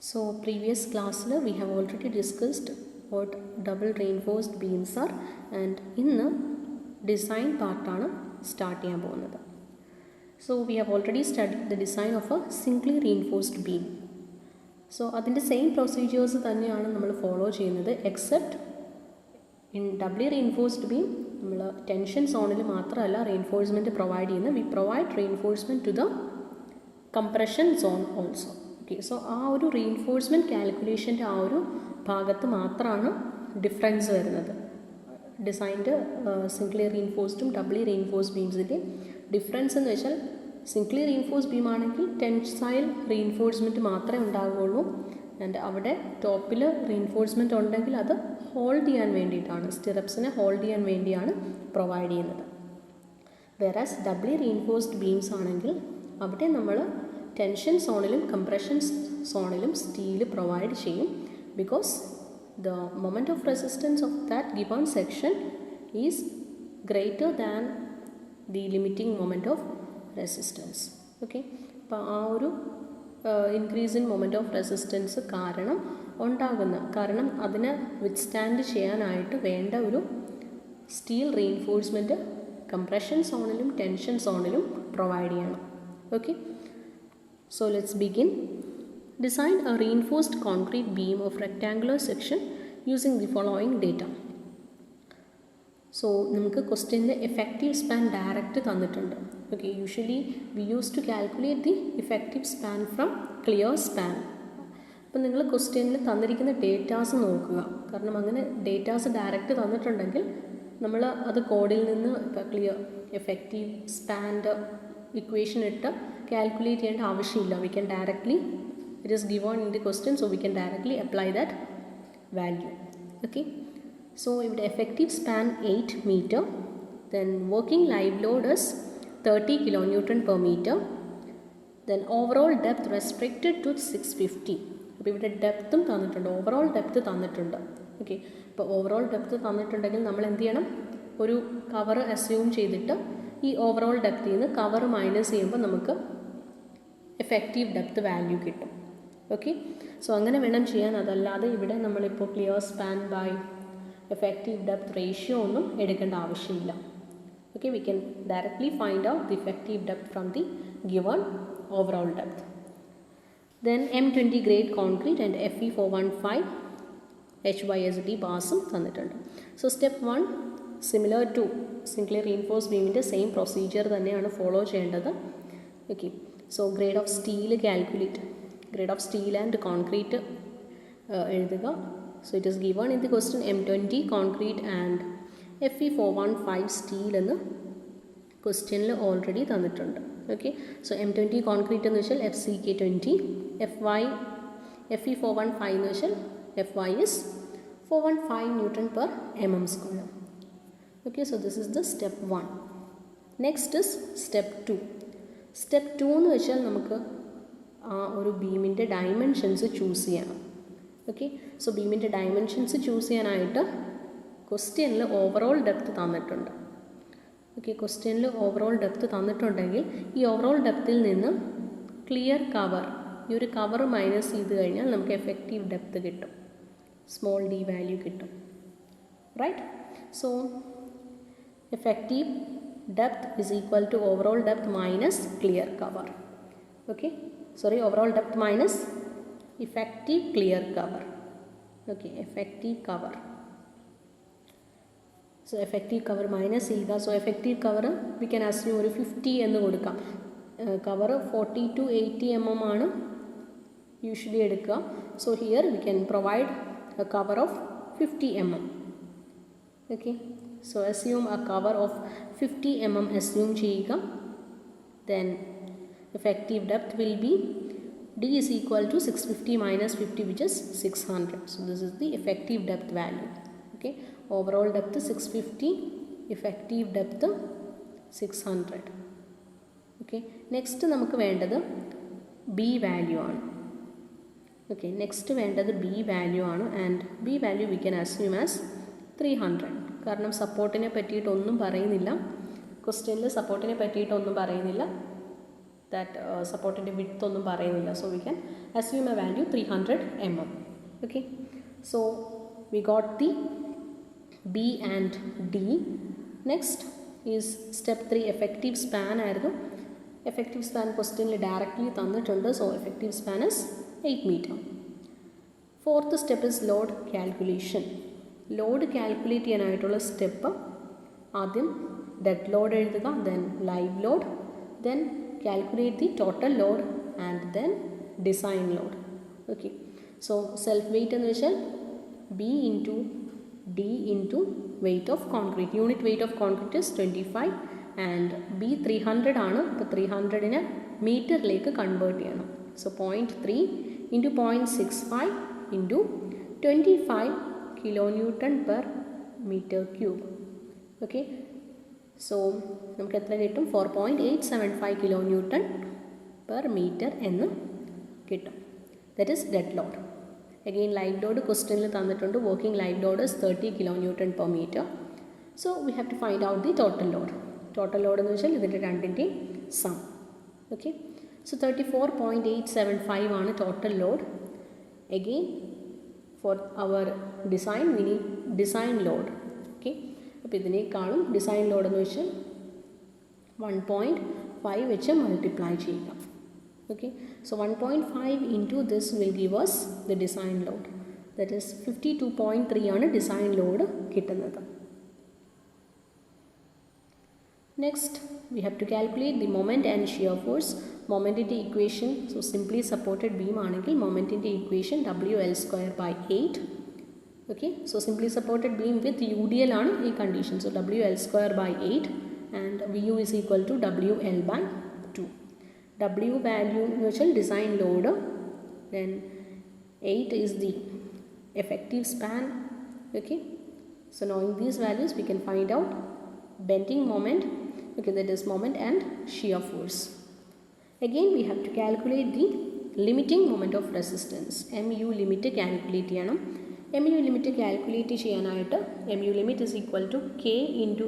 So previous class we have already discussed what double reinforced beams are, and in the design part ആണ് start ചെയ്യാൻ പോകുന്നത്. So we have already studied the design of a singly reinforced beam. So അതിൻ്റെ same procedures തന്നെയാണ് നമ്മൾ follow ചെയ്യുന്നത്, except in doubly reinforced beam നമ്മൾ tension സോണിൽ മാത്രമല്ല റീഇൻഫോഴ്സ്മെൻറ്റ് പ്രൊവൈഡ് ചെയ്യുന്നത്. We provide reinforcement to the compression zone also. Okay, so ആ ഒരു റീഇൻഫോഴ്സ്മെൻറ്റ് കാൽക്കുലേഷൻ്റെ ആ ഒരു ഭാഗത്ത് മാത്രമാണ് ഡിഫറൻസ് വരുന്നത്. ഡിസൈൻഡ് സിംഗ്ലി റീഇൻഫോഴ്സ്ഡും ഡബ്ലി റീഇൻഫോഴ്സ്ഡ് ബീംസിൻ്റെ ഡിഫറൻസ് എന്ന് വെച്ചാൽ സിംഗ്ലി റീഇൻഫോഴ്സ്ഡ് ബീം ആണെങ്കിൽ ടെൻസൈൽ റീഇൻഫോഴ്സ്മെൻറ്റ് മാത്രമേ ഉണ്ടാവുകയുള്ളൂ. ആൻഡ് അവിടെ ടോപ്പിൽ റീഇൻഫോഴ്സ്മെൻറ്റ് ഉണ്ടെങ്കിൽ അത് ഹോൾഡ് ചെയ്യാൻ വേണ്ടിയിട്ടാണ്, സ്റ്റിറപ്സിനെ ഹോൾഡ് ചെയ്യാൻ വേണ്ടിയാണ് പ്രൊവൈഡ് ചെയ്യുന്നത്. വേറാസ് ഡബ്ലി റീഇൻഫോഴ്സ്ഡ് ബീംസ് ആണെങ്കിൽ അവിടെ നമ്മൾ ടെൻഷൻ സോണിലും കംപ്രഷൻ സോണിലും സ്റ്റീൽ പ്രൊവൈഡ് ചെയ്യും. Because the moment of resistance of that given section is greater than the limiting moment of resistance. Okay, അപ്പോൾ ആ ഒരു increase in moment of resistance കാരണം അതിനെ വിത്ത്സ്റ്റാൻഡ് ചെയ്യാനായിട്ട് വേണ്ട ഒരു സ്റ്റീൽ റീഇൻഫോഴ്സ്മെൻറ്റ് കംപ്രഷൻ സോണിലും ടെൻഷൻ സോണിലും പ്രൊവൈഡ് ചെയ്യണം. Okay, so let's begin. Design a reinforced concrete beam of rectangular section using the following data. So നമുക്ക് ക്വസ്റ്റ്യനിൽ എഫക്റ്റീവ് സ്പാൻ ഡയറക്റ്റ് തന്നിട്ടുണ്ട്. Okay, usually we use to calculate the effective span from clear span. അപ്പം നിങ്ങൾ ക്വസ്റ്റ്യനിൽ തന്നിരിക്കുന്ന datas നോക്കുക, കാരണം അങ്ങനെ ഡേറ്റാസ് ഡയറക്റ്റ് തന്നിട്ടുണ്ടെങ്കിൽ നമ്മൾ അത് കോഡിൽ നിന്ന് ഇപ്പോൾ ക്ലിയർ എഫക്റ്റീവ് സ്പാൻ്റെ ഇക്വേഷൻ ഇട്ട് കാൽക്കുലേറ്റ് ചെയ്യേണ്ട ആവശ്യമില്ല. We can directly, it is given in the question, so we can directly apply that value. Okay, so ഇവിടെ effective span 8 metre, then working live load is 30 kN per meter, then overall depth restricted to 650. അപ്പോൾ ഇവിടെ ഡെപ്തും തന്നിട്ടുണ്ട്, overall depth തന്നിട്ടുണ്ട്. Okay, ഇപ്പോൾ overall depth തന്നിട്ടുണ്ടെങ്കിൽ നമ്മൾ എന്ത് ചെയ്യണം, ഒരു കവർ അസ്യൂം ചെയ്തിട്ട് ഈ ഓവറോൾ ഡെപ്തിൽ നിന്ന് കവർ മൈനസ് ചെയ്യുമ്പോൾ നമുക്ക് എഫക്റ്റീവ് ഡെപ്ത് വാല്യൂ കിട്ടും. ഓക്കെ, സോ അങ്ങനെ വേണം ചെയ്യാൻ. അതല്ലാതെ ഇവിടെ നമ്മളിപ്പോൾ clear span by effective depth ratio ഒന്നും എടുക്കേണ്ട ആവശ്യമില്ല. Okay, we can directly find out the effective depth from the given overall depth. Then M20 grade concrete and FE415 HYSD ബാസും തന്നിട്ടുണ്ട്. So step 1 similar to singly reinforced ബീമിൻ്റെ same procedure തന്നെയാണ് follow ചെയ്യേണ്ടത്. Okay, so grade of steel calculate, grade of steel and concrete എഴുതുക. So it is given in the question M20 concrete and FE415 steel എന്ന് ക്വസ്റ്റ്യനിൽ already തന്നിട്ടുണ്ട്. Okay, so M20 concrete എന്ന് വെച്ചാൽ FCK20, FE415 എന്ന് വെച്ചാൽ FY is 415 Nm/mm². Okay, so this is the step 1. Next is step 2. Step 2 എന്ന് വെച്ചാൽ നമുക്ക് ആ ഒരു ബീമിൻ്റെ ഡയമെൻഷൻസ് ചൂസ് ചെയ്യണം. ഓക്കെ, സോ ബീമിൻ്റെ ഡയമെൻഷൻസ് ചൂസ് ചെയ്യാനായിട്ട് ക്വസ്റ്റ്യനിൽ ഓവറോൾ ഡെപ്ത് തന്നിട്ടുണ്ട്. ഓക്കെ, ക്വസ്റ്റ്യനിൽ ഓവറോൾ ഡെപ്ത് തന്നിട്ടുണ്ടെങ്കിൽ ഈ ഓവറോൾ ഡെപ്തിൽ നിന്ന് ക്ലിയർ കവർ, ഈ ഒരു കവർ മൈനസ് ചെയ്ത് കഴിഞ്ഞാൽ നമുക്ക് എഫക്റ്റീവ് ഡെപ്ത് കിട്ടും, സ്മോൾ d വാല്യൂ കിട്ടും. Right, so effective depth is equal to overall depth minus clear cover. Okay, sorry, overall depth minus effective clear cover. Okay, effective cover. So effective cover minus ചെയ്യുക. So effective cover we can assume ഒരു 50 എന്ന് കൊടുക്കാം. Cover 40 to 80 mm ആണ് usually എടുക്കുക. So here we can provide a cover of 50 mm. Okay, so assume a cover of 50 mm assume ചെയ്യുക. Then effective depth will be D is equal to 650 minus 50, which is 600. So this is the effective depth value. Okay, overall depth 650, effective depth 600. Okay, next നമുക്ക് വേണ്ടത് B value ആണ്. Okay, next വേണ്ടത് B value ആണ്, and B value we can assume as 300. കാരണം സപ്പോർട്ടിനെ പറ്റിയിട്ടൊന്നും പറയുന്നില്ല, ക്വസ്റ്റ്യനിൽ സപ്പോർട്ടിനെ പറ്റിയിട്ടൊന്നും പറയുന്നില്ല, that സപ്പോർട്ടിൻ്റെ width ഒന്നും പറയുന്നില്ല. So we can assume a value 300 mm. Okay, so we got the B and D. Next is step 3, effective span ആയിരുന്നു. effective span ക്വസ്റ്റ്യനിൽ directly തന്നിട്ടുണ്ട്. So effective span is 8 meter. Fourth step is load calculation. Load calculate ചെയ്യാനായിട്ടുള്ള step ആദ്യം dead load എഴുതുക, then live load, then calculate the total load and then design load. Okay, so self weight എന്ന് വെച്ചാൽ B into D into weight of concrete. Unit weight of concrete is 25 and B 300 ആണ്. അപ്പോൾ 300നെ മീറ്ററിലേക്ക് convert ചെയ്യണം. So 0.3 into 0.65 into 25 kilonewton per meter cube. Okay, so നമുക്ക് എത്ര കിട്ടും? 4.875 kilonewton per meter എന്ന് കിട്ടും. That is dead load. Again live load ക്വസ്റ്റ്യനിൽ തന്നിട്ടുണ്ട്. Working live load is 30 kilonewton per meter. So we have to find out the total load. Total load എന്ന് വെച്ചാൽ ഇതിൻ്റെ രണ്ടിൻ്റെയും സം. ഓക്കെ, സോ 34.875 ആണ് total load. Again for our design we need design load. Okay, അപ്പോൾ ഇതിനേക്കാളും design load എന്ന് വെച്ചാൽ 1.5 വെച്ച് മൾട്ടിപ്ലൈ ചെയ്യുക. Okay, so 1.5 into this will give us the design load. That is 52.3 ആണ് ഡിസൈൻ ലോഡ് കിട്ടുന്നത്. Next we have to calculate the moment and shear force. മൊമെൻറ്റിൻ്റെ equation, so simply supported beam ആണെങ്കിൽ മൊമെൻറ്റിൻ്റെ equation WL²/8. Okay, so simply supported beam with UDL ആണ് ഈ condition. So WL²/8 and VU is equal to WL/2. W value എന്ന് വെച്ചാൽ design load, then 8 is the effective span. Okay, so knowing these values we can find out bending moment. Okay, that is moment and shear force. Again we have to calculate the limiting moment of resistance. MU limit calculate ചെയ്യണം. MU limit calculate ചെയ്യാനായിട്ട് MU limit is equal to K into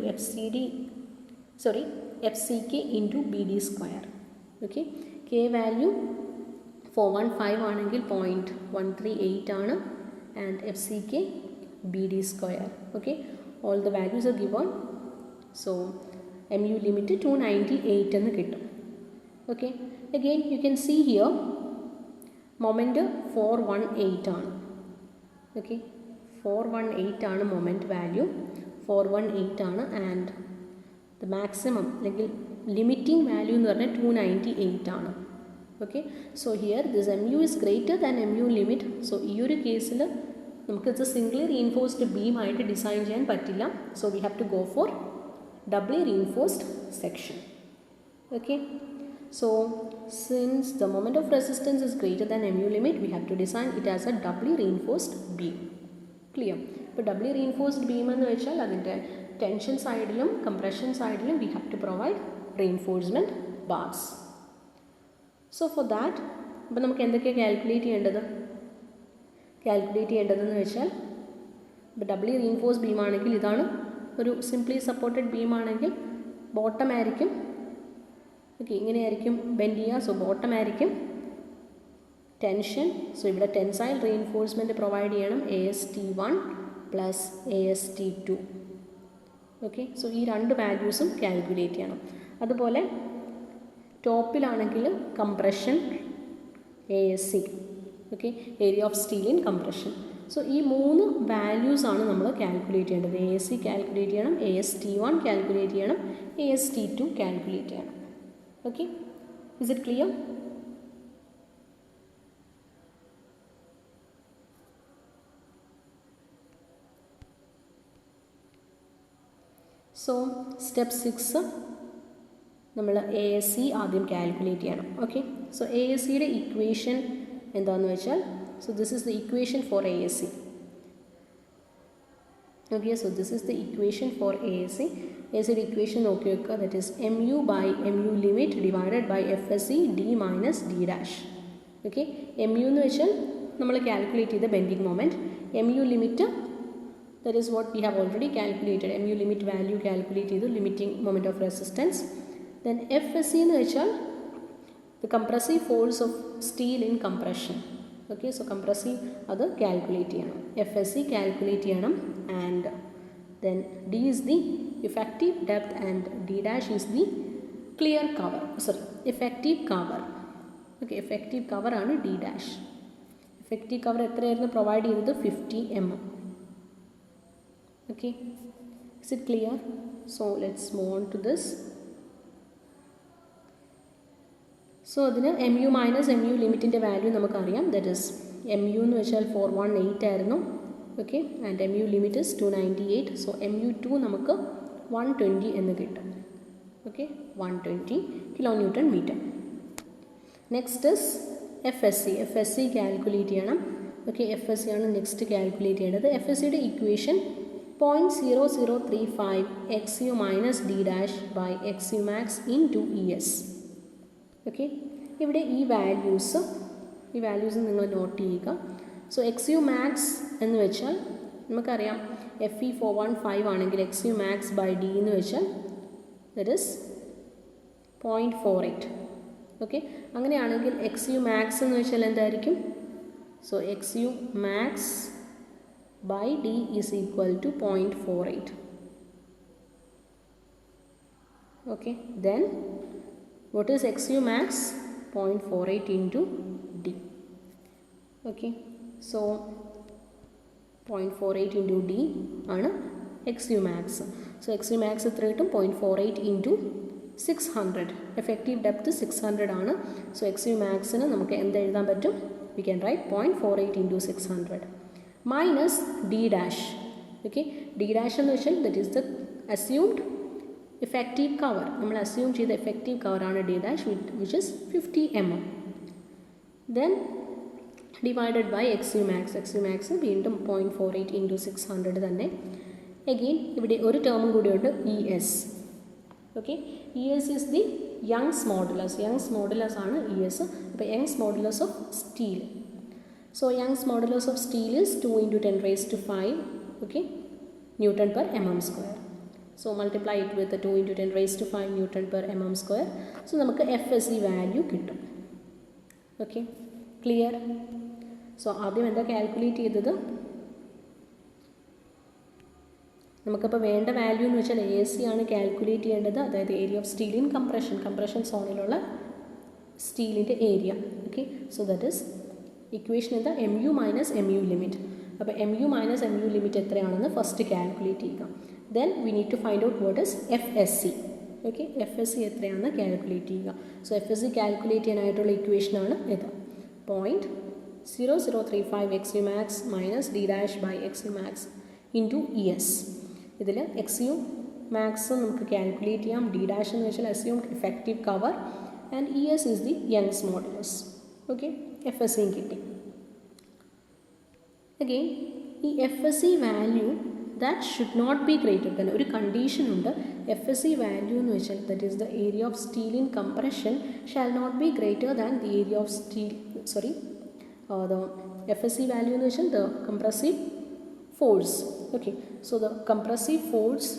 FCK into BD square. Okay, K value 415 ആണെങ്കിൽ 0.138 ആണ് and FCK BD square. Okay, all the values are given. So MU limit 298 എന്ന് കിട്ടും. Okay, again you can see here moment 418 ആണ്. Okay, 418 ആണ് moment value, 418 ആണ് and the maximum അല്ലെങ്കിൽ limiting value എന്ന് പറഞ്ഞാൽ 298 ആണ്. Okay, so here this MU is greater than MU limit. So ഈ ഒരു കേസിൽ നമുക്ക് ഇത് സിംഗിളി റീഇൻഫോഴ്സ്ഡ് ബീം ആയിട്ട് ഡിസൈൻ ചെയ്യാൻ പറ്റില്ല. So we have to go for doubly reinforced section. Okay, so since the moment of resistance is greater than MU limit, we have to design it as a doubly reinforced beam. Clear? ഇപ്പോൾ doubly reinforced beam എന്ന് വെച്ചാൽ അതിൻ്റെ tension സൈഡിലും compression സൈഡിലും we have to provide reinforcement bars. So for that ഇപ്പോൾ നമുക്ക് എന്തൊക്കെയാണ് calculate ചെയ്യേണ്ടതെന്ന് വെച്ചാൽ ഇപ്പോൾ ഡബ്ലി റീഇൻഫോഴ്സ്ഡ് ബീം ആണെങ്കിൽ ഇതാണ് ഒരു സിംപ്ലി സപ്പോർട്ടഡ് ബീം ആണെങ്കിൽ ബോട്ടം ആയിരിക്കും. ഓക്കെ, ഇങ്ങനെയായിരിക്കും ബെൻഡ് ചെയ്യുക. സോ ബോട്ടം ആയിരിക്കും ടെൻഷൻ. സോ ഇവിടെ ടെൻസൈൽ റീഇൻഫോഴ്സ്മെൻറ്റ് പ്രൊവൈഡ് ചെയ്യണം AST1 plus AST2. Okay, so ഈ രണ്ട് വാല്യൂസും കാൽക്കുലേറ്റ് ചെയ്യണം. അതുപോലെ ടോപ്പിലാണെങ്കിൽ compression ASC. Okay, area of steel in compression. So ഈ മൂന്ന് വാല്യൂസാണ് നമ്മൾ കാൽക്കുലേറ്റ് ചെയ്യേണ്ടത്. ASC കാൽക്കുലേറ്റ് ചെയ്യണം, AST1 കാൽക്കുലേറ്റ് ചെയ്യണം, AST2 കാൽക്കുലേറ്റ് ചെയ്യണം. Okay, is it clear? So step 6 നമ്മൾ ASC ആദ്യം കാൽക്കുലേറ്റ് ചെയ്യണം. ഓക്കെ, സോ ASCയുടെ ഇക്വേഷൻ എന്താണെന്ന് വെച്ചാൽ, so this is the equation for ASC. Okay, so this is the equation for ASC. ASC equation നോക്കി വെക്കുക. that is MU by MU limit divided by FSC D minus D dash. Okay, MU എന്ന് വെച്ചാൽ നമ്മൾ calculate ചെയ്ത bending moment. MU limit that is what we have already calculated. MU limit value calculate ചെയ്തു, limiting moment of resistance. then FSC എന്ന് വെച്ചാൽ the compressive force of steel in compression. Okay, so compressive അത് calculate ചെയ്യണം, FSC calculate ചെയ്യണം. And then D is the effective depth and D dash is the clear cover, sorry, effective cover. Okay, effective cover ആണ് D dash. Effective cover എത്രയായിരുന്നു provide ചെയ്തത്? 50 mm. Okay, is it clear? So let's move on to this. So അതിന് mu minus mu ലിമിറ്റിൻ്റെ value നമുക്കറിയാം. That is mu എന്ന് വെച്ചാൽ 418 ആയിരുന്നു. Okay, and mu limit is 298. So mu2 നമുക്ക് 120 എന്ന് കിട്ടും. Okay, 120 kilo newton metre. Next is FSC calculate ചെയ്യണം. ഓക്കെ, FSC ആണ് നെക്സ്റ്റ് കാൽക്കുലേറ്റ് ചെയ്യേണ്ടത്. FSCയുടെ equation 0.0035 XU minus D dash by XU max into ES. Okay, ഇവിടെ ഈ values നിങ്ങൾ നോട്ട് ചെയ്യുക. സോ XU മാക്സ് എന്ന് വെച്ചാൽ നമുക്കറിയാം FE415 ആണെങ്കിൽ XU മാക്സ് ബൈ D എന്ന് വെച്ചാൽ ദറ്റ് ഇസ് 0.48. ഓക്കെ, അങ്ങനെയാണെങ്കിൽ XU മാക്സ് എന്ന് വെച്ചാൽ എന്തായിരിക്കും? So XU max by D is equal to 0.48. Okay, then what is XU max? 0.48 into D. Okay, so 0.48 into D ആണ് XU max. So XU max എത്ര കിട്ടും? 0.48 into 600. Effective depth 600 ആണ്. So XU max ന് നമുക്ക് എന്ത് എഴുതാൻ പറ്റും? We can write 0.48 into 600 minus D dash. Okay, D dash എന്ന് വെച്ചാൽ that is the assumed effective cover. നമ്മൾ assume ചെയ്ത effective cover ആണ് D dash, which is 50 mm. Then divided by XU max. XU max വീണ്ടും 0.48 into 600 തന്നെ. Again ഇവിടെ ഒരു ടേമും കൂടിയുണ്ട്, ES. Okay, ES is the Young's modulus. Young's modulus ആണ് ES. അപ്പോൾ Young's modulus of steel. So Young's modulus of steel is 2 into 10 raised to 5, okay, Newton per mm square. So multiply it with the 2 into 10 raised to 5 Newton per mm square. So നമുക്ക് FSC value കിട്ടും. Okay, clear? So ആദ്യം എന്താ calculate ചെയ്തത്? നമുക്കപ്പോൾ വേണ്ട value എന്ന് വെച്ചാൽ AC ആണ് കാൽക്കുലേറ്റ് ചെയ്യേണ്ടത്. അതായത് area of steel in compression സോണിലുള്ള സ്റ്റീലിൻ്റെ area. Okay, so that is equation എന്താ? mu minus mu limit. അപ്പോൾ mu മൈനസ് mu ലിമിറ്റ് എത്രയാണെന്ന് ഫസ്റ്റ് കാൽക്കുലേറ്റ് ചെയ്യുക. Then we need to find out what is FSC. Okay, FSC എത്രയാണെന്ന് calculate ചെയ്യുക. So FSC calculate ചെയ്യാനായിട്ടുള്ള ഇക്വേഷനാണ് ഇത്. 0.0035 XU max minus D dash by XU max into ES. ഇതിൽ XU max നമുക്ക് calculate ചെയ്യാം. D ഡാഷ് എന്ന് വെച്ചാൽ assumed effective cover and ES is the Young's modulus. Okay, FSC കിട്ടി. അഗെയിൻ ഈ FSC value that should not be greater than, ഒരു condition ഉണ്ട്. FSC value എന്ന് വെച്ചാൽ that is the area of steel in compression shall not be greater than the area of steel, sorry, the FSC value എന്ന് വെച്ചാൽ the compressive force. Okay, so the compressive force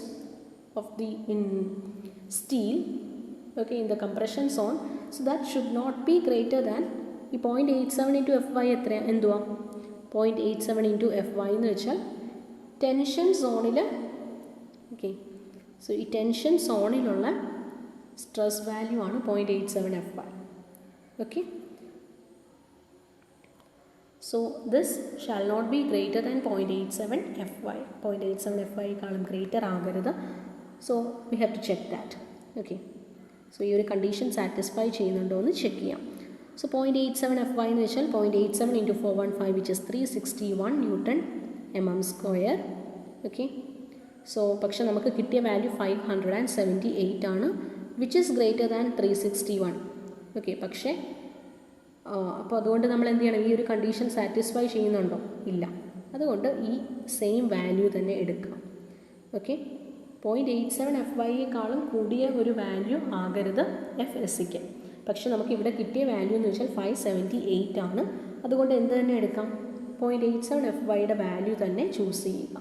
of the in steel, okay, in the compression zone, so that should not be greater than ഈ 0.87 into FY എത്ര എന്തുവാ? 0.87 into FY എന്ന് വെച്ചാൽ tension സോണിൽ, okay, so ഈ tension സോണിലുള്ള stress value ആണ് 0.87 FY. Okay, so this shall not be greater than 0.87 FY. 0.87 FYക്കാളും ഗ്രേറ്റർ ആകരുത്. So we have to check that. Okay, so ഈ ഒരു കണ്ടീഷൻ സാറ്റിസ്ഫൈ ചെയ്യുന്നുണ്ടോ എന്ന് ചെക്ക് ചെയ്യാം. സോ 0.87 FY എന്ന് വെച്ചാൽ 0.87 into 415 which is 361 newton mm square. Okay, so പക്ഷെ നമുക്ക് കിട്ടിയ വാല്യൂ 578 ആണ്, which is greater than 361. Okay, പക്ഷേ അപ്പോൾ അതുകൊണ്ട് നമ്മൾ എന്ത് ചെയ്യണം? ഈ ഒരു കണ്ടീഷൻ സാറ്റിസ്ഫൈ ചെയ്യുന്നുണ്ടോ? ഇല്ല. അതുകൊണ്ട് ഈ സെയിം വാല്യൂ തന്നെ എടുക്കാം. ഓക്കെ, 0.87 FYയേക്കാളും കൂടിയ ഒരു വാല്യൂ ആകരുത് FSCക്ക്. പക്ഷെ നമുക്ക് ഇവിടെ കിട്ടിയ വാല്യൂ എന്ന് വെച്ചാൽ 578 ആണ്. അതുകൊണ്ട് എന്ത് തന്നെ എടുക്കാം? 0.87 FYയുടെ വാല്യൂ തന്നെ ചൂസ് ചെയ്യുക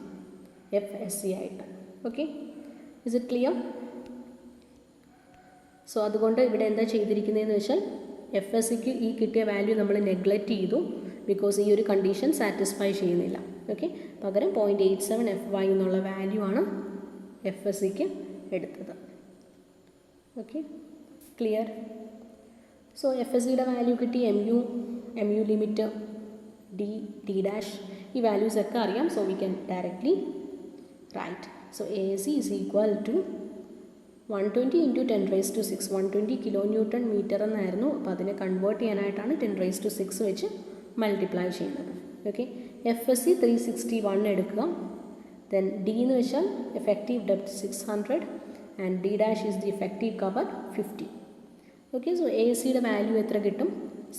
FSC ആയിട്ട്. Okay, is it clear? So അതുകൊണ്ട് ഇവിടെ എന്താ ചെയ്തിരിക്കുന്നതെന്ന് വെച്ചാൽ എഫ് എസ് സിക്ക് ഈ കിട്ടിയ വാല്യൂ നമ്മൾ നെഗ്ലക്റ്റ് ചെയ്തു, ബിക്കോസ് ഈ ഒരു കണ്ടീഷൻ സാറ്റിസ്ഫൈ ചെയ്യുന്നില്ല. ഓക്കെ, പകരം 0.87 FY എന്നുള്ള വാല്യൂ ആണ് എഫ് എസ് സിക്ക് എടുത്തത്. Okay, clear? So F S സിയുടെ വാല്യൂ കിട്ടി, M U limit, D dash, ഈ വാല്യൂസ് ഒക്കെ അറിയാം. So we can directly write. So A S C is equal to 120 × 10⁶, 120 kN meter എന്നായിരുന്നു. അപ്പോൾ അതിനെ കൺവേർട്ട് ചെയ്യാനായിട്ടാണ് 10⁶ വെച്ച് മൾട്ടിപ്ലൈ ചെയ്യുന്നത്. ഓക്കെ, എഫ് എസ് സി 361 എടുക്കുക. ദെൻ ഡി എന്ന് വെച്ചാൽ effective depth 600 and D dash is the effective cover 50. Okay, so A S സിയുടെ വാല്യൂ എത്ര കിട്ടും?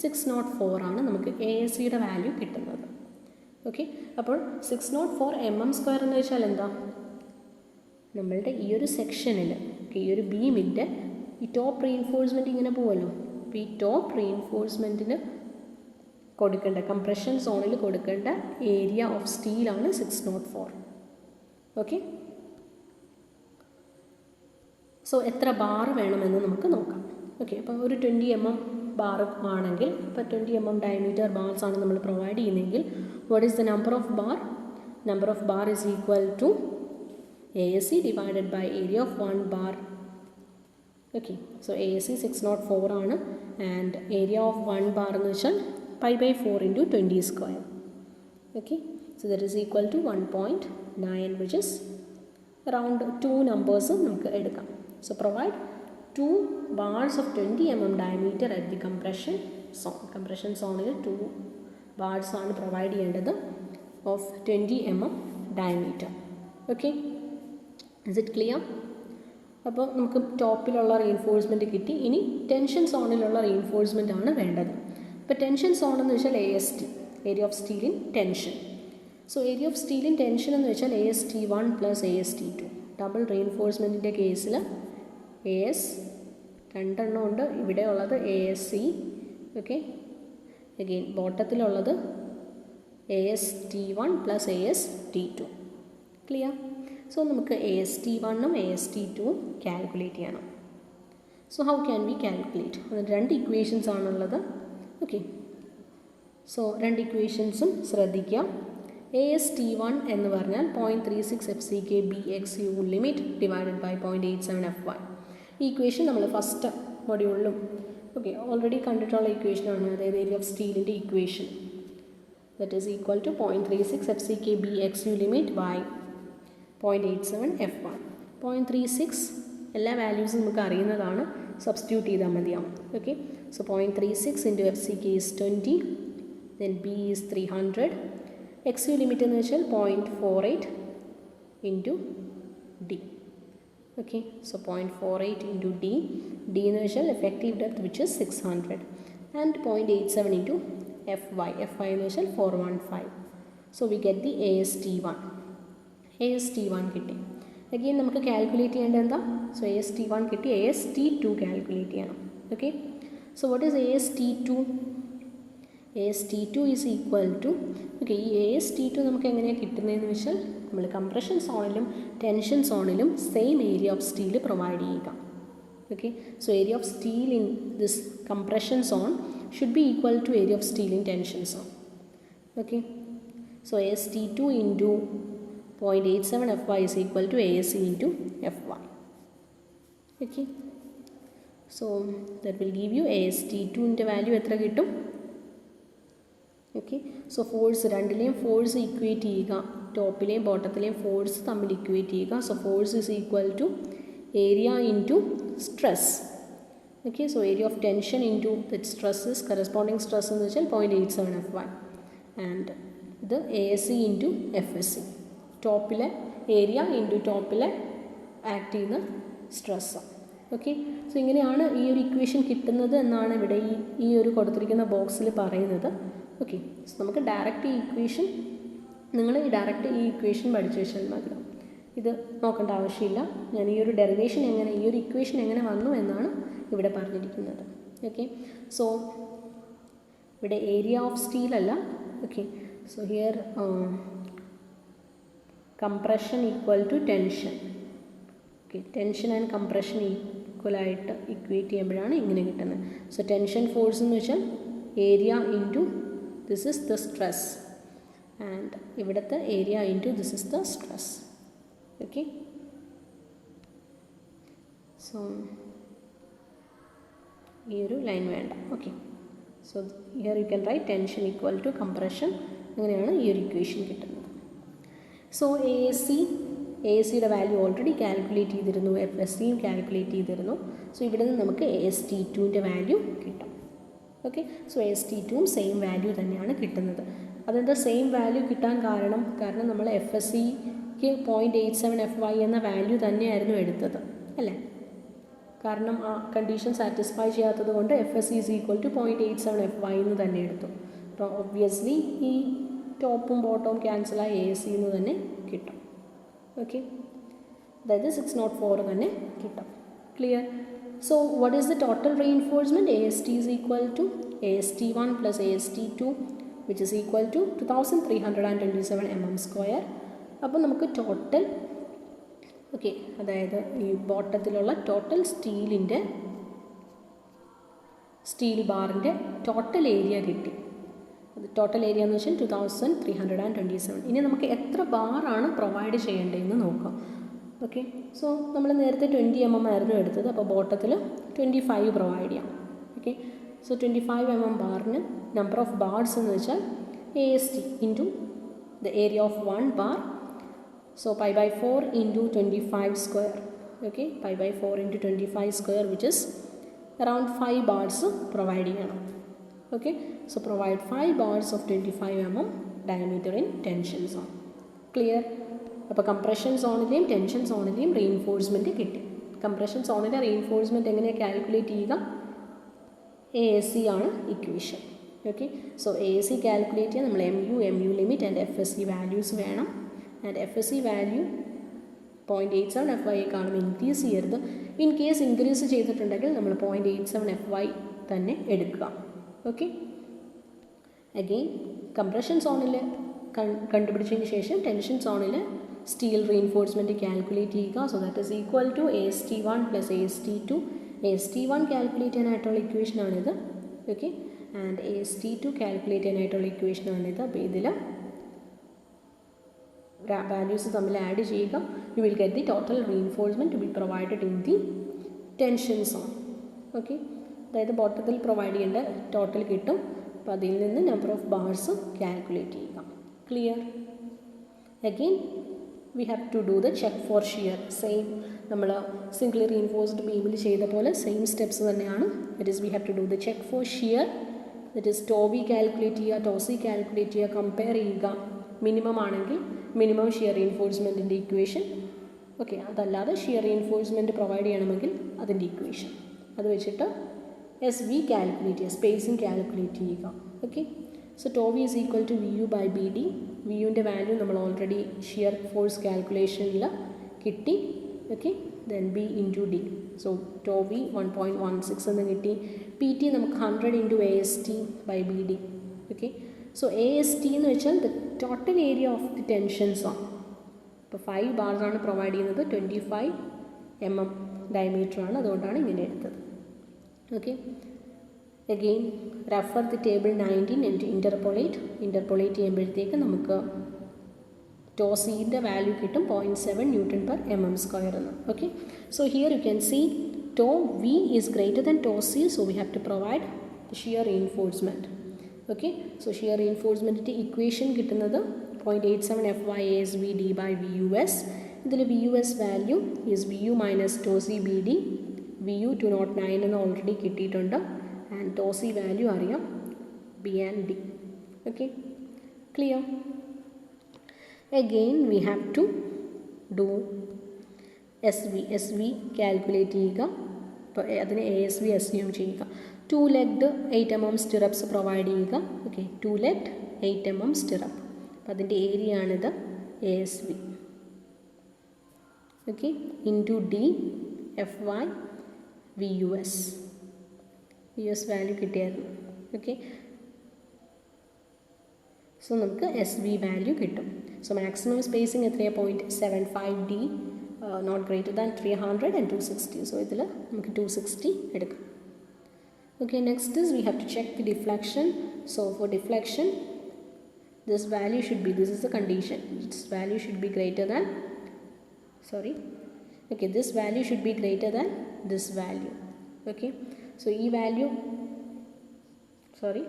604 ആണ് നമുക്ക് എ എസ് സിയുടെ വാല്യൂ കിട്ടുന്നത്. ഓക്കെ, അപ്പോൾ 604 mm² എന്ന് വെച്ചാൽ എന്താ? നമ്മളുടെ ഈ ഒരു സെക്ഷനിൽ, ഈ ഒരു ബീമിൻ്റെ ഈ ടോപ്പ് റീഇൻഫോഴ്സ്മെൻറ്റ് ഇങ്ങനെ പോവുമല്ലോ. അപ്പോൾ ഈ ടോപ്പ് റീഇൻഫോഴ്സ്മെൻറ്റിന് കൊടുക്കേണ്ട, കംപ്രഷൻ സോണിൽ കൊടുക്കേണ്ട ഏരിയ ഓഫ് സ്റ്റീലാണ് 604. ഓക്കെ, സോ എത്ര ബാർ വേണമെന്ന് നമുക്ക് നോക്കാം. ഓക്കെ, അപ്പോൾ ഒരു 20 mm ബാർ ആണെങ്കിൽ, ഇപ്പോൾ 20 mm ഡയമീറ്റർ ബാർസ് ആണ് നമ്മൾ പ്രൊവൈഡ് ചെയ്യുന്നതെങ്കിൽ, what is the number of bar? Number of bar is equal to ASC divided by area of 1 bar. Okay, so ASC 604 ആണ്, and area of 1 bar എന്ന് വെച്ചാൽ pi/4 × 20². Okay, so that is equal to 1.9, which is around 2 numbers നമുക്ക് എടുക്കാം. So provide 2 bars of 20 mm diameter at the compression zone. Compression zone 2 bars ആണ് provide ചെയ്യേണ്ടത് of 20 mm diameter. Okay, is it clear? അപ്പോൾ നമുക്ക് ടോപ്പിലുള്ള reinforcement കിട്ടി. ഇനി tension സോണിലുള്ള reinforcement ആണ് വേണ്ടത്. ഇപ്പോൾ ടെൻഷൻ സോൺ എന്ന് വെച്ചാൽ AST, area of steel in tension. So area of steel in tension എന്ന് വെച്ചാൽ AST1 + AST2. ഡബിൾ റീഇൻഫോഴ്സ്മെൻറ്റിൻ്റെ കേസിൽ AS 2 എണ്ണം ഉണ്ട്, ഇവിടെ ഉള്ളത് ASC. ഓക്കെ, അഗെയിൻ ബോട്ടത്തിലുള്ളത് AST1 + AST2. ക്ലിയർ? സോ നമുക്ക് AST1 AST2 കാൽക്കുലേറ്റ് ചെയ്യണം. So how can we calculate? അതിന് 2 ഇക്വേഷൻസ് ആണുള്ളത്. ഓക്കെ, സോ 2 ഇക്വേഷൻസും ശ്രദ്ധിക്കുക. AST1 എന്ന് പറഞ്ഞാൽ 0.36 FCK/BXU limit divided by 0.87 FY. ഈ ഇക്വേഷൻ നമ്മൾ ഫസ്റ്റ് മൊഡ്യൂളിലും ഓൾറെഡി കണ്ടിട്ടുള്ള ഇക്വേഷനാണ്, അതായത് ഏരിയ ഓഫ് സ്റ്റീലിൻ്റെ equation. That is equal to 0.36 FCK/BXU limit by 0.87 FY. 0.36 എല്ലാ വാല്യൂസും നമുക്ക് അറിയുന്നതാണ്, സബ്സ്റ്റിറ്റ്യൂട്ട് ചെയ്താൽ മതിയാവും. Okay, so 0.36 × FCK is 20, then B is 300. XU limit എന്ന് വെച്ചാൽ 0.48 × D. Okay, so 0.48 × D. D എന്ന് വെച്ചാൽ effective depth which is 600 and 0.87 × FY. FY എന്ന് വെച്ചാൽ 415. So we get the AST1 കിട്ടി. അഗെയിൻ നമുക്ക് കാൽക്കുലേറ്റ് ചെയ്യേണ്ടത് എന്താ? സോ AST1 കിട്ടി, AST2 കാൽക്കുലേറ്റ് ചെയ്യണം. Okay, so what is AST2? AST2 is equal to, okay, ഈ AST2 നമുക്ക് എങ്ങനെയാണ് കിട്ടുന്നതെന്ന് വെച്ചാൽ നമ്മൾ കംപ്രഷൻ സോണിലും ടെൻഷൻ സോണിലും same area of steel provide ചെയ്യുക. Okay, so area of steel in this compression zone should be equal to area of steel in tension zone. Okay, so AST2 × 0.87 FY is equal to ASC × FY. Okay, so that will give you AST2 ൻ്റെ value എത്ര കിട്ടും? Okay, so force രണ്ടിലെയും force equate ചെയ്യുക, ടോപ്പിലെയും ബോട്ടത്തിലെയും force തമ്മിൽ equate ചെയ്യുക. So force is equal to area into stress. Okay, so area of tension into the stresses, corresponding stress എന്ന് വെച്ചാൽ 0.87 FY ആൻഡ് ഇത് ASC × FSC. ടോപ്പിലെ ഏരിയ ഇൻറ്റു ടോപ്പിലെ ആക്ട് ചെയ്യുന്ന സ്ട്രെസ്. ഓക്കെ, സോ ഇങ്ങനെയാണ് ഈ ഒരു ഇക്വേഷൻ കിട്ടുന്നത് എന്നാണ് ഇവിടെ ഈ ഒരു കൊടുത്തിരിക്കുന്ന ബോക്സിൽ പറയുന്നത്. ഓക്കെ, സോ നമുക്ക് ഡയറക്റ്റ് ഈ ഇക്വേഷൻ, നിങ്ങൾ ഡയറക്റ്റ് ഈ ഇക്വേഷൻ പഠിച്ചു വെച്ചാൽ മതി, ഇത് നോക്കേണ്ട ആവശ്യമില്ല. ഞാൻ ഈ ഒരു ഡെറിവേഷൻ എങ്ങനെ, ഈ ഒരു ഇക്വേഷൻ എങ്ങനെ വന്നു എന്നാണ് ഇവിടെ പറഞ്ഞിരിക്കുന്നത്. ഓക്കെ, സോ ഇവിടെ ഏരിയ ഓഫ് സ്റ്റീൽ അല്ല. Okay, so here compression equal to tension. Okay, tension and compression equal ഈക്വലായിട്ട് ഇക്വേറ്റ് ചെയ്യുമ്പോഴാണ് ഇങ്ങനെ കിട്ടുന്നത്. സോ ടെൻഷൻ ഫോഴ്സ് എന്ന് വെച്ചാൽ area into this is the stress and ഇവിടുത്തെ area into this is the stress. Okay, so ഈ ഒരു line വേണ്ട. Okay, so here you can write tension equal to compression. അങ്ങനെയാണ് ഈ ഒരു ഇക്വേഷൻ കിട്ടുന്നത്. സോ എ സിയുടെ വാല്യൂ ഓൾറെഡി കാൽക്കുലേറ്റ് ചെയ്തിരുന്നു, എഫ് എസ് സിയും കാൽക്കുലേറ്റ് ചെയ്തിരുന്നു. സോ ഇവിടെ നിന്ന് നമുക്ക് AST2ൻ്റെ വാല്യൂ കിട്ടും. ഓക്കെ, സോ AST2വും സെയിം വാല്യൂ തന്നെയാണ് കിട്ടുന്നത്. അതെന്താ സെയിം വാല്യൂ കിട്ടാൻ കാരണം നമ്മൾ എഫ് എസ് സിക്ക് 0.87 FY എന്ന വാല്യൂ തന്നെയായിരുന്നു എടുത്തത് അല്ലേ? കാരണം ആ കണ്ടീഷൻ സാറ്റിസ്ഫൈ ചെയ്യാത്തത് കൊണ്ട് F S C is equal to 0.87 FY എന്ന് തന്നെ എടുത്തു. അപ്പോൾ ഒബ്വിയസ്ലി ഈ ടോപ്പും ബോട്ടവും ക്യാൻസലായി ASC എന്ന് തന്നെ കിട്ടും. ഓക്കെ, അതായത് 604 തന്നെ കിട്ടും. Clear? So what is the total reinforcement? AST is equal to AST1 plus AST2 which is equal to 2327 mm². അപ്പോൾ നമുക്ക് ടോട്ടൽ ഓക്കെ, അതായത് ഈ ബോട്ടത്തിലുള്ള ടോട്ടൽ സ്റ്റീൽ ബാറിൻ്റെ ടോട്ടൽ ഏരിയ കിട്ടി. അത് ടോട്ടൽ ഏരിയ എന്ന് വെച്ചാൽ 2327. ഇനി നമുക്ക് എത്ര ബാറാണ് പ്രൊവൈഡ് ചെയ്യേണ്ടതെന്ന് നോക്കാം. ഓക്കെ, സോ നമ്മൾ നേരത്തെ 20 mm ആയിരുന്നു എടുത്തത്, അപ്പോൾ ബോട്ടത്തിൽ 25 പ്രൊവൈഡ് ചെയ്യാം. ഓക്കെ, സോ 25 mm ബാറിന് നമ്പർ ഓഫ് ബാർസ് എന്ന് വെച്ചാൽ AST into the area of 1 bar. So pi by 4 into 25 square. Okay, pi by 4 into 25 square which is around 5 bars providing. Okay, so provide 5 bars of 25 mm diameter in tension zone. Clear? അപ്പോൾ compression സോണിലെയും tension സോണിലെയും reinforcement കിട്ടി. Compression സോണിലെ reinforcement എങ്ങനെയാണ് calculate ചെയ്യുക? ASC ആണ് equation. Okay, so ASC calculate ചെയ്യാൻ നമ്മൾ MU limit and FSC values വേണം. And FSC value 0.87 FY കാണുമ്പോൾ ഇൻക്രീസ് ചെയ്യരുത്. ഇൻ കേസ് ഇൻക്രീസ് ചെയ്തിട്ടുണ്ടെങ്കിൽ നമ്മൾ 0.87 FY തന്നെ എടുക്കുക. ഓക്കെ, അഗെയിൻ കംപ്രഷൻ സോണിൽ കണ്ടുപിടിച്ചതിന് ശേഷം ടെൻഷൻ സോണിൽ സ്റ്റീൽ റീഇൻഫോഴ്സ്മെൻറ്റ് കാൽക്കുലേറ്റ് ചെയ്യുക. So that is equal to AST1 plus AST2. AST1 calculate ചെയ്യാനായിട്ടുള്ള ഇക്വേഷനാണിത്. ഓക്കെ, ആൻഡ് AST2 കാൽക്കുലേറ്റ് ചെയ്യാനായിട്ടുള്ള ഇക്വേഷനാണിത്. അപ്പോൾ ഇതിൽ വാല്യൂസ് തമ്മിൽ ആഡ് ചെയ്യുക. You will get the total reinforcement to be provided in the tension zone. Okay, അതായത് ബോട്ടത്തിൽ പ്രൊവൈഡ് ചെയ്യേണ്ട ടോട്ടൽ കിട്ടും. അപ്പോൾ അതിൽ നിന്ന് നമ്പർ ഓഫ് ബാർസ് കാൽക്കുലേറ്റ് ചെയ്യുക. Clear? Again we have to do the check for shear. Same നമ്മൾ singly reinforced ബീമിൽ ചെയ്ത പോലെ സെയിം സ്റ്റെപ്സ് തന്നെയാണ്. That is we have to do the check for shear. That is tau v calculate ചെയ്യുക, tau c calculate ചെയ്യുക, compare ചെയ്യുക. Minimum ആണെങ്കിൽ minimum shear റീഇൻഫോഴ്സ്മെൻറ്റിൻ്റെ ഇക്വേഷൻ. ഓക്കെ, അതല്ലാതെ ഷിയർ റീഇൻഫോഴ്സ്മെൻറ്റ് പ്രൊവൈഡ് ചെയ്യണമെങ്കിൽ അതിൻ്റെ ഇക്വേഷൻ അത് വെച്ചിട്ട് SV കാൽക്കുലേറ്റ് ചെയ്യുക, സ്പേസിങ് കാൽക്കുലേറ്റ് ചെയ്യുക. Okay, so tau v is equal to VU by BD. VUൻ്റെ വാല്യൂ നമ്മൾ ഓൾറെഡി ഷിയർ ഫോഴ്സ് കാൽക്കുലേഷനിൽ കിട്ടി. Okay, then B into D. So tau v 1.16 എന്ന് കിട്ടി. PT നമുക്ക് 100 into AST by BD. Okay, so AST എന്ന് വെച്ചാൽ the total area of the tension zone. ഇപ്പോൾ 5 ബാർസാണ് പ്രൊവൈഡ് ചെയ്യുന്നത്, 25 mm ഡയമീറ്റർ ആണ്, അതുകൊണ്ടാണ് ഇങ്ങനെ എടുത്തത്. Okay, again refer the table 19 and interpolate ചെയ്യുമ്പോഴത്തേക്ക് നമുക്ക് ടോസിൻ്റെ വാല്യൂ കിട്ടും 0.7 Newton/mm² എന്ന്. Okay, so here you can see tau V is greater than tau C, so we have to provide shear reinforcement. Okay, so shear റീഇൻഫോഴ്സ്മെൻറ്റിൻ്റെ equation കിട്ടുന്നത് 0.87 FY ASVD by VUS. ഇതിൽ VUS value is VU minus tau c BD. VU 209 എന്ന് already കിട്ടിയിട്ടുണ്ട്. And tau c value അറിയാം, B and D. Okay, clear? Again we have to do SV calculate ചെയ്യുക. അപ്പോൾ അതിന് ASV assume ചെയ്യുക. 2 legged 8 mm stirrups provide ചെയ്യുക. Okay, 2 legged 8 mm stirrup. അപ്പോൾ അതിൻ്റെ ഏരിയ ആണിത് ASV. Okay, into D FY VUS value കിട്ടിയായിരുന്നു. ഓക്കെ, സോ നമുക്ക് SV വാല്യൂ കിട്ടും. സോ മാക്സിമം സ്പേസിങ് എത്രയാണ്? 0.75 D not greater than 300 and 260. So ഇതിൽ നമുക്ക് 260 എടുക്കാം. Okay, next is we have to check the deflection. So for deflection, this value should be, this is the condition, this value should be greater than, sorry, okay, this value should be greater than this value. Okay, so e value, sorry,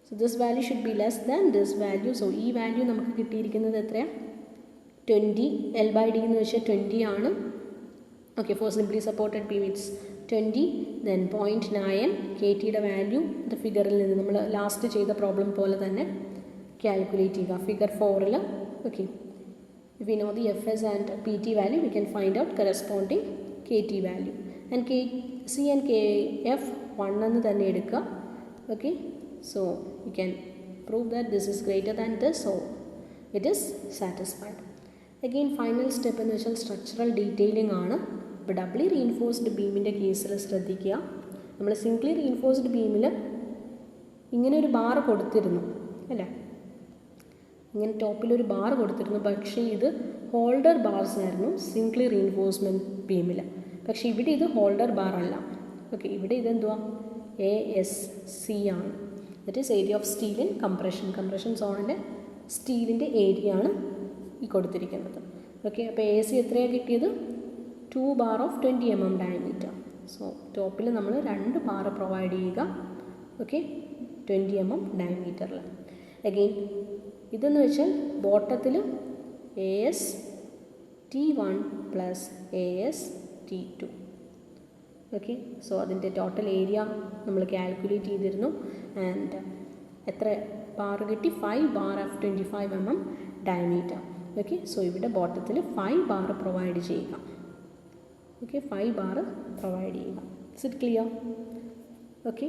so this value should be less than this value. So e value നമുക്ക് കിട്ടിയിരിക്കുന്നത് എത്രയാണ്? 20. L by D എന്ന് വെച്ചാൽ 20 ആണ്. Okay, for simply supported beam it's 20. Then 0.9 KT യുടെ value ഇത് ഫിഗറിൽ നിന്ന് നമ്മൾ ലാസ്റ്റ് ചെയ്ത പ്രോബ്ലം പോലെ തന്നെ കാൽക്കുലേറ്റ് ചെയ്യുക. ഫിഗർ 4ൽ okay, if we know the FS and PT value, we can find out corresponding KT value. And KC and KF 1 എന്ന് തന്നെ എടുക്കുക. Okay, so you can prove that this is greater than this, so it is satisfied. Again, final step എന്ന് വെച്ചാൽ structural detailing ആണ്. ഇപ്പോൾ doubly reinforced ബീമിൻ്റെ കേസിൽ ശ്രദ്ധിക്കുക, നമ്മൾ സിംപ്ലി റീഇൻഫോഴ്സ്ഡ് ബീമിൽ ഇങ്ങനെ ഒരു ബാർ കൊടുത്തിരുന്നു അല്ലേ, ഇങ്ങനെ ടോപ്പിലൊരു ബാർ കൊടുത്തിരുന്നു. പക്ഷേ ഇത് ഹോൾഡർ ബാർസ് ആയിരുന്നു സിംപ്ലി റീഇൻഫോഴ്സ്മെൻറ്റ് ബീമിൽ. പക്ഷേ ഇവിടെ ഇത് ഹോൾഡർ ബാർ അല്ല. ഓക്കെ, ഇവിടെ ഇതെന്തുവാ ASC ആണ്. That is area of steel in compression സോണിൻ്റെ സ്റ്റീലിൻ്റെ ഏരിയ ആണ് ഈ കൊടുത്തിരിക്കുന്നത്. ഓക്കെ, അപ്പോൾ ASC എത്രയാണ് കിട്ടിയത്? 2 bar of 20 mm diameter. So ടോപ്പിൽ നമ്മൾ 2 ബാർ പ്രൊവൈഡ് ചെയ്യുക. Okay, 20 mm ഡയമീറ്ററിൽ. അഗെയിൻ ഇതെന്ന് വെച്ചാൽ ബോട്ടത്തിൽ AST1 plus AST2. Okay, so അതിൻ്റെ ടോട്ടൽ ഏരിയ നമ്മൾ കാൽക്കുലേറ്റ് ചെയ്തിരുന്നു. ആൻഡ് എത്ര ബാർ കിട്ടി? 5 bar of 25 mm diameter. Okay, so ഇവിടെ ബോട്ടത്തിൽ 5 ബാർ പ്രൊവൈഡ് ചെയ്യുക. ഓക്കെ, 5 ബാർ പ്രൊവൈഡ് ചെയ്യുക. Is it clear? ഓക്കെ.